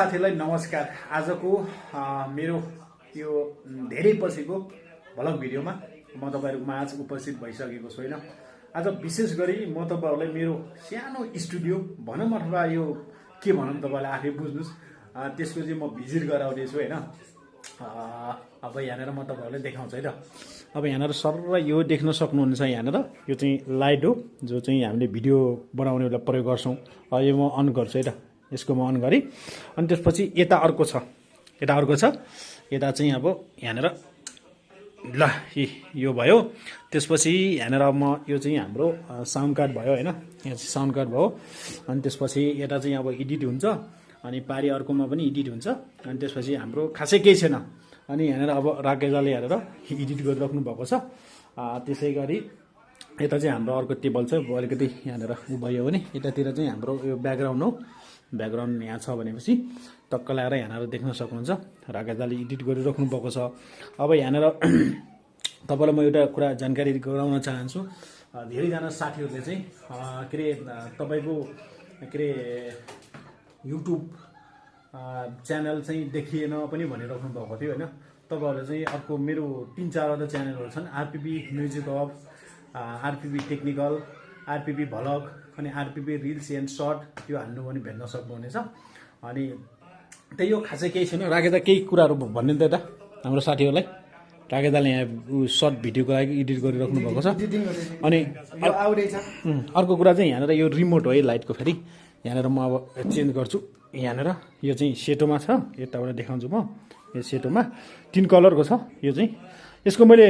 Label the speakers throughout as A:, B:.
A: साथीलाई नमस्कार। आजको मेरो यो धेरै पछिको भ्लग भिडियोमा म तपाईहरुको माझ उपस्थित भइसकेको छु हैन। आज विशेष गरी म तपाईहरुलाई मेरो सानो स्टुडियो भनौं अथवा यो के भनौं तपाईहरुले आफै बुझ्नुस्, त्यसको चाहिँ म भिजिट गराउने छु हैन। अब यहाँनेर म तपाईहरुलाई देखाउँछु है त। अब यहाँनेर सर्र यो देख्न सक्नुहुन्छ। यहाँनेर यो चाहिँ लाइट हो जो चाहिँ हामीले भिडियो बनाउने बेला प्रयोग गर्छौं। यो म अन गर्छु है त। यसको म अन गरे अनि त्यसपछि यता अर्को छ, यता चाहिँ अब यहाँनेर ल यो भयो। त्यसपछि यहाँनेर म यो चाहिँ हाम्रो साउन्ड कार्ड भयो हैन। यहाँ चाहिँ साउन्ड कार्ड भयो। अनि त्यसपछि यता चाहिँ अब एडिट हुन्छ अनि पारी अर्कोमा पनि एडिट हुन्छ। अनि त्यसपछि हाम्रो खासै केही छैन। अनि यहाँनेर अब राकेशले हेरेर एडिट गरिराख्नु भएको छ। त्यसैगरी यता चाहिँ हाम्रो अर्को टेबल छ। अलिकति यहाँनेर उ भयो भने यतातिर चाहिँ हाम्रो यो ब्याकग्राउन्ड हो। ब्याकग्राउन्ड यहाँ छ भनेपछि टक्क लगाएर यहाँनेर देख्न सक्नुहुन्छ। राकेशले एडिट गरिराख्नु भएको छ। अब यहाँनेर तपाईलाई म एउटा कुरा जानकारी गराउन चाहन्छु। धेरैजना साथीहरूले चाहिँ के रे तपाईको के रे युट्युब च्यानल चाहिँ देखिएन पनि भनिराख्नु भएको थियो हैन। तपाईहरुले चाहिँ अर्को मेरो 3-4 वटा च्यानलहरु छन्। आरपीबी म्युजिक हब, आरपीबी टेक्निकल, आरपीबी भ्लग अनि आरपीबी रिल्स एन्ड सर्ट त्यो हान्नु पनि भेट्न सक्नुहुनेछ। अनि त्यही हो, खासै केही छैन। राकेदा केही कुराहरु भन्ने त हाम्रो साथीहरुलाई। राकेदाले यहाँ सर्ट भिडियोको लागि एडिट गरिराख्नु भएको छ। अनि अर्को कुरा चाहिँ यहाँनेर यो रिमोट हो है लाइटको। फेरि यहाँनेर म अब चेन्ज गर्छु। यहाँनेर यो चाहिँ सेटोमा छ। यताबाट देखाउँछु म। यो सेटोमा 3 कलरको छ। यो चाहिँ यसको मैले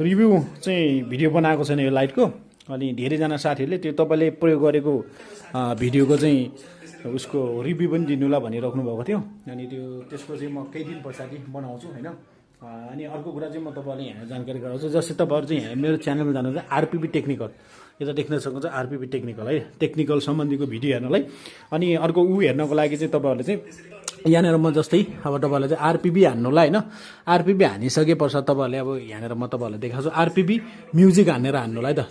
A: रिभ्यू चाहिँ भिडियो बनाएको छैन यो लाइटको। अनि धेरैजना साथीहरूले त्यो तपाईले प्रयोग गरेको भिडियोको चाहिँ उसको रिभ्यू पनि दिनुला भनिराख्नु भएको थियो। अनि त्यो त्यसको चाहिँ म केही दिन पछाडि बनाउँछु हैन। अनि अर्को कुरा चाहिँ म तपाईलाई यहाँ जानकारी गराउँछु। जस्तै तपाईहरु चाहिँ यहाँ मेरो च्यानलमा जानुहुन्छ आरपीबी टेक्निकल, यता देख्न सक्नुहुन्छ आरपीबी टेक्निकल है, टेक्निकल सम्बन्धीको भिडियो हेर्नलाई। अनि अर्को उ हेर्नको लागि चाहिँ तपाईहरुले चाहिँ यहाँनेर म जस्तै अब तपाईहरुले चाहिँ आरपीबी हान्नुलाई हैन। आरपीबी हानिसके पश्चात तपाईहरुले अब यहाँनेर म तपाईहरुलाई देखाउँछु आरपीबी म्युजिक हानेर हान्नुलाई त।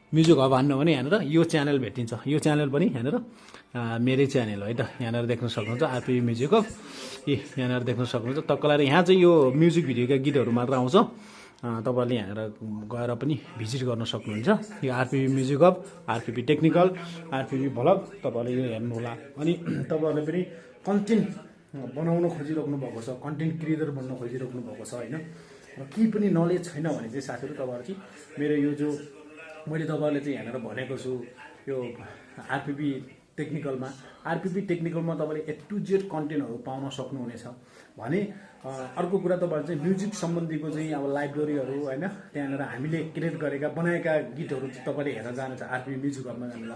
A: म्युजिक हब हान्नु भने यहाँनेर यो च्यानल भेटिन्छ। यो च्यानल पनि यहाँनेर मेरै च्यानल हो है त। यहाँनेर देख्न सक्नुहुन्छ आरपीबी म्युजिक हब। यहाँनेर देख्न सक्नुहुन्छ। तक्कलाएर यहाँ चाहिँ यो म्युजिक भिडियोका गीतहरु मात्र आउँछ। तपाईहरुले यहाँनेर गएर पनि भिजिट गर्न सक्नुहुन्छ। यो आरपीबी म्युजिक हब, आरपीबी टेक्निकल, आरपीबी भ्लग तपाईहरुले यो हेर्नु होला। अनि तपाईहरुले पनि कन्टेन्ट बनाउन खोजिराख्नु भएको छ, कन्टेन्ट क्रिएटर बन्न खोजिराख्नु भएको छ हैन। र केही पनि नलेज छैन भने चाहिँ साथीहरु तपाईहरु चाहिँ मेरो यो जो मैले तपाईहरुले चाहिँ यहाँनेर भनेको छु यो आरपीबी टेक्निकलमा तपाईले A to Z कन्टेन्टहरु पाउन सक्नुहुनेछ भने। अर्को कुरा तपाईहरु चाहिँ म्युजिक सम्बन्धीको चाहिँ अब लाइब्रेरीहरु हैन, त्यहाँनेर हामीले क्रिएट गरेका बनाएका गीतहरु तपाईले हेर्न जानुहुन्छ आरपीबी म्युजिक हबमा जानुला।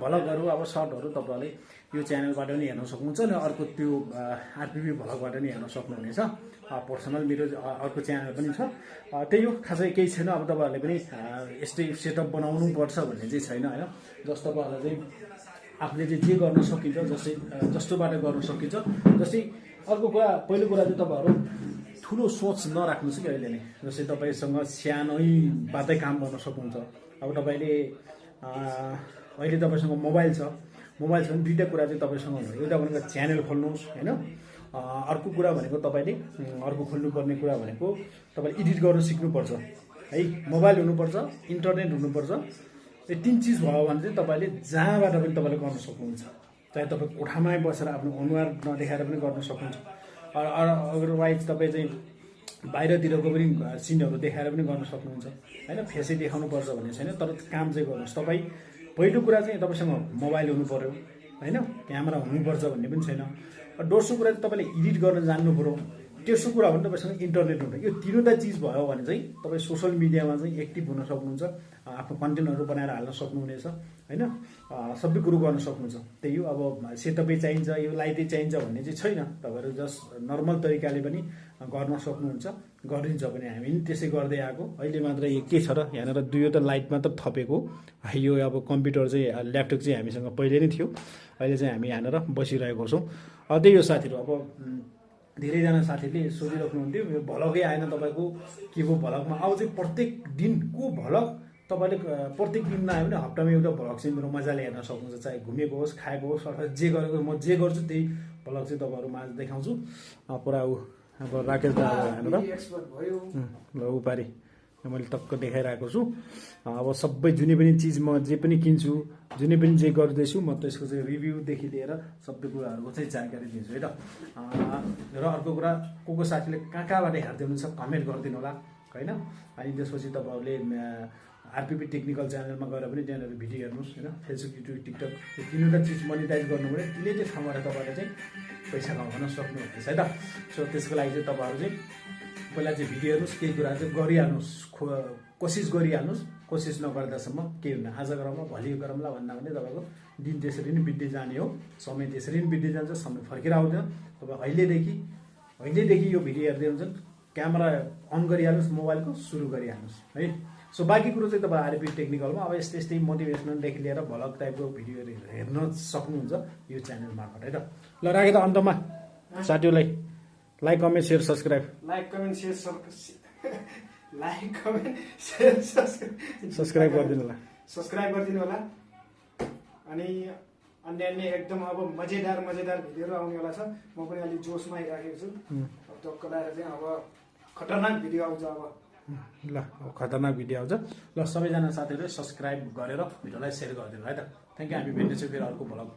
A: भ्लगहरु अब सर्टहरु तपाईले यो च्यानलबाट पनि हेर्न सक्नुहुन्छ नि अर्को त्यो आरपीबी भ्लगबाट पनि हेर्न सक्नुहुनेछ। पर्सनल मेरो अर्को च्यानल पनि छ। त्यही हो, खासै केही छैन। अब तपाईहरुले पनि यस्तै सेटअप बनाउनु पर्छ भन्ने चाहिँ छैन हैन। जस्तो तपाईहरुले चाहिँ आफूले चाहिँ जे गर्न सकिन्छ जस्तोबाट गर्न सकिन्छ। जस्तै अर्को कुरा पहिलो कुरा चाहिँ तपाईहरु ठुलो सोच नराख्नुस् कि अहिले नै। जस्तै तपाईसँग सानैबाटै काम गर्न सक्नुहुन्छ। अब तपाईले अहिले तपाईसँग मोबाइल छ भने दुईटा कुरा चाहिँ तपाईसँग हुन्छ। एउटा भनेको च्यानल खोल्नुस् हैन। अर्को कुरा भनेको तपाईले अर्को खोल्नुपर्ने कुरा भनेको तपाईले एडिट गर्न सिक्नुपर्छ है। मोबाइल हुनुपर्छ, इन्टरनेट हुनुपर्छ। यो 3 चीज भयो भने चाहिँ तपाईले जहाँबाट पनि तपाईले गर्न सक्नुहुन्छ। चाहे तपाई कोठामै बसेर आफ्नो अनुहार नदेखाएर पनि गर्न सक्नुहुन्छ। अदरवाइज तपाई चाहिँ बाहिरतिरको पनि सिनहरु देखाएर पनि गर्न सक्नुहुन्छ हैन। फेसै देखाउनु पर्छ भन्ने छैन, तर काम चाहिँ गर्नुस्। तपाई पहिलो कुरा चाहिँ तपाईसँग मोबाइल हुनु पर्यो हैन, क्यामेरा हुनुपर्छ भन्ने पनि छैन। दोस्रो कुरा चाहिँ तपाईले एडिट गर्न जान्नु पर्यो। तेस्रो कुरा भने तपाईसँग इन्टरनेट हुन्छ। यो तीनवटा चीज भयो भने चाहिँ तपाई सोशल मिडियामा चाहिँ एक्टिभ हुन सक्नुहुन्छ। आफ्नो कन्टेन्टहरु बनाएर हाल्न सक्नुहुनेछ हैन। सबै कुरो गर्न सक्नुहुन्छ। त्यही हो, अब सेटअपै चाहिन्छ, यो लाइटै चाहिन्छ भन्ने चाहिँ छैन। तपाईहरु जस्ट नर्मल तरिकाले पनि गर्न सक्नुहुन्छ। गरिन्छ पनि हामी पनि त्यसै गर्दै आएको। अहिले मात्र के छ र यहाँनेर 2वटा लाइट मात्र थपेको। यो अब कम्प्युटर चाहिँ ल्यापटप चाहिँ हामीसँग पहिले नै थियो। अहिले चाहिँ हामी यहाँनेर बसिरहेको छौं। त्यही हो साथीहरु। अब धेरैजना साथीले सोधिराख्नुहुन्थ्यो यो भ्लगै आएन तपाईको के भो भ्लगमा। अब चाहिँ प्रत्येक दिनको भ्लग तपाईँले प्रत्येक दिन नआयो भने हप्तामा एउटा भ्लग चाहिँ मेरो मजाले हेर्न सक्नुहुन्छ, चाहे घुमेको होस्, खाएको होस्, अथवा जे गरेको म जे गर्छु त्यही भ्लग चाहिँ तपाईँहरूमा आज देखाउँछु। पुरा ऊ अब राकेश दा हेर्नु ल ऊ पारि मैले टक्क देखाइरहेको छु। अब सबै जुनै पनि चिज म जे पनि किन्छु, जुनै पनि जे गर्दैछु म त्यसको चाहिँ रिभ्यूदेखि लिएर सबै कुराहरूको चाहिँ जानकारी दिन्छु है त। र अर्को कुरा को साथीले कहाँबाट हेर्दै हुनुहुन्छ कमेन्ट गरिदिनु होला होइन। अनि त्यसपछि तपाईँहरूले आरपिपी टेक्निकल च्यानलमा गएर पनि त्यहाँनिर भिडियो हेर्नुहोस् होइन। फेसबुक, युट्युब, टिकटक यो तिनवटा चिज मोनिटाइज गर्नु पऱ्यो, तिनैटै ठाउँबाट तपाईँले चाहिँ पैसा कमाउन सक्नुहुनेछ है त। सो त्यसको लागि चाहिँ तपाईँहरू चाहिँ पहिला चाहिँ भिडियो हेर्नुहोस्, केही कुरा चाहिँ गरिहाल्नुहोस्, कोसिस गरिहाल्नुहोस्। कोसिस नगर्दासम्म केही हुन्न। आज गरौँला भोलि गरौँला भन्दा पनि तपाईँको दिन त्यसरी नै बित्दै जाने हो, समय त्यसरी नै बित्दै जान्छ, समय फर्केर आउँदैन। तपाईँ अहिलेदेखि यो भिडियो हेर्दै हुन्छन्, क्यामेरा अन गरिहाल्नुहोस्, मोबाइलको सुरु गरिहाल्नुहोस् है। सो बाँकी कुरो चाहिँ तपाईँ आरपिपी टेक्निकलमा अब यस्तै मोटिभेसनलदेखि लिएर भ्लग टाइपको भिडियोहरू हेर्न सक्नुहुन्छ यो च्यानल मार्फत है त। ल राखेँ त, अन्तमा साथीहरूलाई like, comment, share, subscribe subscribe गरिदिनु होला,
B: अनि अन्य एकदम अब मजेदार भिडियोहरू आउनेवाला छ। म पनि अलिक जोसमा आइराखेको छु। अब टक्क लगाएर चाहिँ अब खतरनाक भिडियो आउँछ। अब
A: ल खतरनाक भिडियो आउँछ। ल सबैजना साथीहरूले सब्सक्राइब गरेर भिडियोलाई सेयर गरिदिनु है त। Thank you. हामी भेट्नेछौँ फेरि अर्को भ्लग।